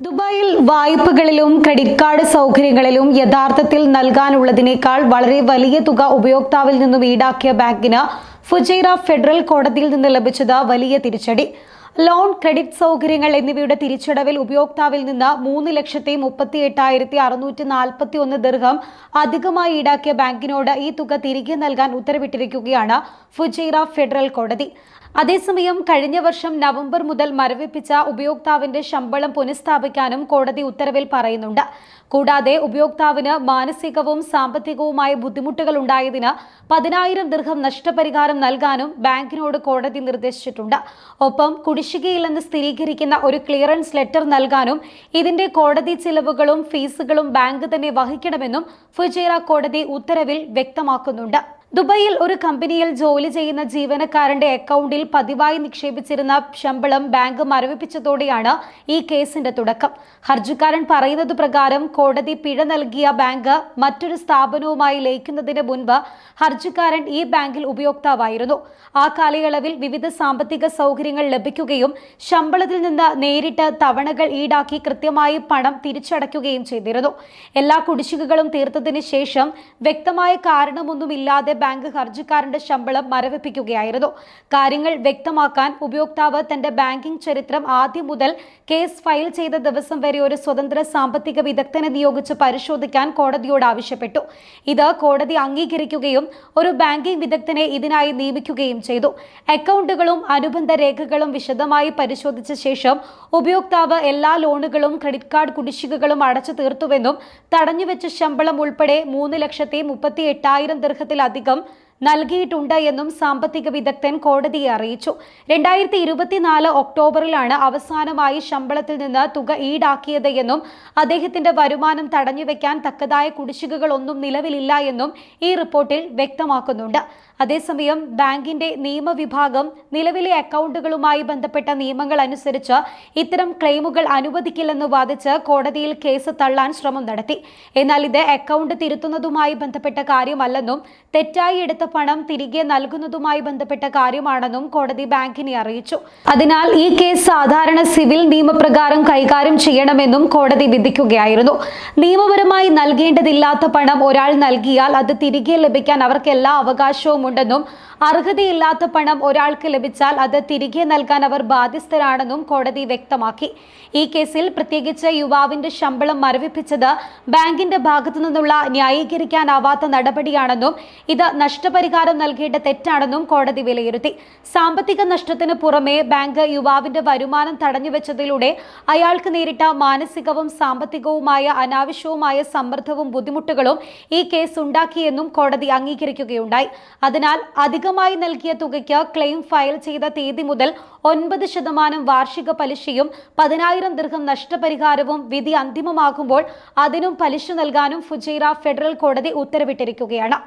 ദുബായിൽ വായ്പകളിലും credit card സൗകര്യങ്ങളിലും യഥാർത്ഥത്തിൽ നൽകാനുള്ളതിനേക്കാൾ വളരെ വലിയ തുക ഉപയോക്താവിൽ നിന്നും ഈടാക്കിയ ബാങ്കിന് ഫുജൈറ ഫെഡറൽ കോടതിയിൽ നിന്ന് ലഭിച്ചത് വലിയ തിരിച്ചടി. ലോൺ, ക്രെഡിറ്റ് സൗകര്യങ്ങൾ എന്നിവയുടെ തിരിച്ചടവിൽ ഉപയോക്താവിൽ നിന്ന് 3,38,641 ദിർഹം അധികമായി ഈടാക്കിയ ബാങ്കിനോട് ഈ തുക തിരികെ നൽകാൻ ഉത്തരവിട്ടിരിക്കുകയാണ് ഫുജൈറ ഫെഡറൽ കോടതി. അതേസമയം കഴിഞ്ഞ വർഷം നവംബർ മുതൽ മരവിപ്പിച്ച ഉപയോക്താവിന്റെ ശമ്പളം പുനഃസ്ഥാപിക്കാനും കോടതി ഉത്തരവിൽ പറയുന്നുണ്ട്. കൂടാതെ ഉപയോക്താവിന് മാനസികവും സാമ്പത്തികവുമായ ബുദ്ധിമുട്ടുകൾ ഉണ്ടായതിന് 10,000 ദിർഹം നഷ്ടപരിഹാരം നൽകാനും ബാങ്കിനോട് കോടതി നിർദ്ദേശിച്ചിട്ടുണ്ട്. ഒപ്പം കുടിശ്ശികയില്ലെന്ന് സ്ഥിരീകരിക്കുന്ന ഒരു ക്ലിയറൻസ് ലെറ്റർ നൽകാനും ഇതിന്റെ കോടതി ചിലവുകളും ഫീസുകളും ബാങ്ക് തന്നെ വഹിക്കണമെന്നും ഫുജൈറ കോടതി ഉത്തരവിൽ വ്യക്തമാക്കുന്നുണ്ട്. ദുബായിൽ ഒരു കമ്പനിയിൽ ജോലി ചെയ്യുന്ന ജീവനക്കാരന്റെ അക്കൗണ്ടിൽ പതിവായി നിക്ഷേപിച്ചിരുന്ന ശമ്പളം ബാങ്ക് മരവിപ്പിച്ചതോടെയാണ് ഈ കേസിന്റെ തുടക്കം. ഹർജിക്കാരൻ പറയുന്നത് പ്രകാരം കോടതി പിഴ നൽകിയ ബാങ്ക് മറ്റൊരു സ്ഥാപനവുമായി ലയിക്കുന്നതിന് മുൻപ് ഹർജിക്കാരൻ ഈ ബാങ്കിൽ ഉപയോക്താവായിരുന്നു. ആ കാലയളവിൽ വിവിധ സാമ്പത്തിക സൗകര്യങ്ങൾ ലഭിക്കുകയും ശമ്പളത്തിൽ നിന്ന് നേരിട്ട് തവണകൾ ഈടാക്കി കൃത്യമായി പണം തിരിച്ചടയ്ക്കുകയും ചെയ്തിരുന്നു. എല്ലാ കുടിശ്ശികകളും തീർത്തതിന് ശേഷം വ്യക്തമായ കാരണമൊന്നുമില്ലാതെ ബാങ്ക് ഹർജിക്കാരന്റെ ശമ്പളം മരവിപ്പിക്കുകയായിരുന്നു. കാര്യങ്ങൾ വ്യക്തമാക്കാൻ ഉപയോക്താവ് തന്റെ ബാങ്കിംഗ് ചരിത്രം ആദ്യം മുതൽ കേസ് ഫയൽ ചെയ്ത ദിവസം വരെ ഒരു സ്വതന്ത്ര സാമ്പത്തിക വിദഗ്ധനെ നിയോഗിച്ച് പരിശോധിക്കാൻ കോടതിയോട് ആവശ്യപ്പെട്ടു. ഇത് കോടതി അംഗീകരിക്കുകയും ഒരു ബാങ്കിംഗ് വിദഗ്ധനെ ഇതിനായി നിയമിക്കുകയും ചെയ്തു. അക്കൗണ്ടുകളും അനുബന്ധ രേഖകളും വിശദമായി പരിശോധിച്ച ശേഷം ഉപയോക്താവ് എല്ലാ ലോണുകളും ക്രെഡിറ്റ് കാർഡ് കുടിശ്ശികകളും അടച്ചു തീർത്തുവെന്നും തടഞ്ഞുവെച്ച ശമ്പളം ഉൾപ്പെടെ 3,38,000 ദിർഹത്തിലധികം നൽകിയിട്ടുണ്ട് എന്നും സാമ്പത്തിക വിദഗ്ധൻ കോടതിയെ അറിയിച്ചു. 2024 ഒക്ടോബറിലാണ് അവസാനമായി ശമ്പളത്തിൽ നിന്ന് തുക ഈടാക്കിയത് എന്നും അദ്ദേഹത്തിന്റെ വരുമാനം തടഞ്ഞുവെക്കാൻ തക്കതായ കുടിശ്ശികകളൊന്നും നിലവിലില്ല എന്നും ഈ റിപ്പോർട്ടിൽ വ്യക്തമാക്കുന്നുണ്ട്. അതേസമയം ബാങ്കിന്റെ നിയമവിഭാഗം നിലവിലെ അക്കൗണ്ടുകളുമായി ബന്ധപ്പെട്ട നിയമങ്ങൾ അനുസരിച്ച് ഇത്തരം ക്ലെയിമുകൾ അനുവദിക്കില്ലെന്ന് വാദിച്ച് കോടതിയിൽ കേസ് തള്ളാൻ ശ്രമം നടത്തി. എന്നാൽ ഇത് അക്കൗണ്ട് തിരുത്തുന്നതുമായി ബന്ധപ്പെട്ട കാര്യമല്ലെന്നും തെറ്റായി എടുത്ത പണം തിരികെ നൽകുന്നതുമായി ബന്ധപ്പെട്ട കാര്യമാണെന്നും കോടതി ബാങ്കിനെ അറിയിച്ചു. അതിനാൽ ഈ കേസ് സാധാരണ സിവിൽ നിയമപ്രകാരം കൈകാര്യം ചെയ്യണമെന്നും കോടതി വിധിക്കുകയായിരുന്നു. നിയമപരമായി നൽകേണ്ടതില്ലാത്ത പണം ഒരാൾ നൽകിയാൽ അത് തിരികെ ലഭിക്കാൻ അവർക്ക് എല്ലാ അവകാശവും ഉണ്ടെന്നും അർഹതയില്ലാത്ത പണം ഒരാൾക്ക് ലഭിച്ചാൽ അത് തിരികെ നൽകാൻ അവർ ബാധ്യസ്ഥരാണെന്നും കോടതി വ്യക്തമാക്കി. ഈ കേസിൽ പ്രത്യേകിച്ച് യുവാവിന്റെ ശമ്പളം മരവിപ്പിച്ചത് ബാങ്കിന്റെ ഭാഗത്തു നിന്നുള്ള ന്യായീകരിക്കാനാവാത്ത നടപടിയാണെന്നും ഇത് നഷ്ടപരിഹാരം നൽകേണ്ട തെറ്റാണെന്നും കോടതി വിലയിരുത്തി. സാമ്പത്തിക നഷ്ടത്തിന് പുറമെ ബാങ്ക് യുവാവിന്റെ വരുമാനം തടഞ്ഞുവെച്ചതിലൂടെ അയാൾക്ക് നേരിട്ട മാനസികവും സാമ്പത്തികവുമായ അനാവശ്യവുമായ സമ്മർദ്ദവും ബുദ്ധിമുട്ടുകളും ഈ കേസ് ഉണ്ടാക്കിയെന്നും കോടതി അംഗീകരിക്കുകയുണ്ടായി. അതിനാൽ അധികമായി നൽകിയ തുകയ്ക്ക് ക്ലെയിം ഫയൽ ചെയ്ത തീയതി മുതൽ 9% വാർഷിക പലിശയും 10,000 ദിർഹം നഷ്ടപരിഹാരവും വിധി അന്തിമമാകുമ്പോൾ അതിനും പലിശ നൽകാനും ഫുജൈറ ഫെഡറൽ കോടതി ഉത്തരവിട്ടിരിക്കുകയാണ്.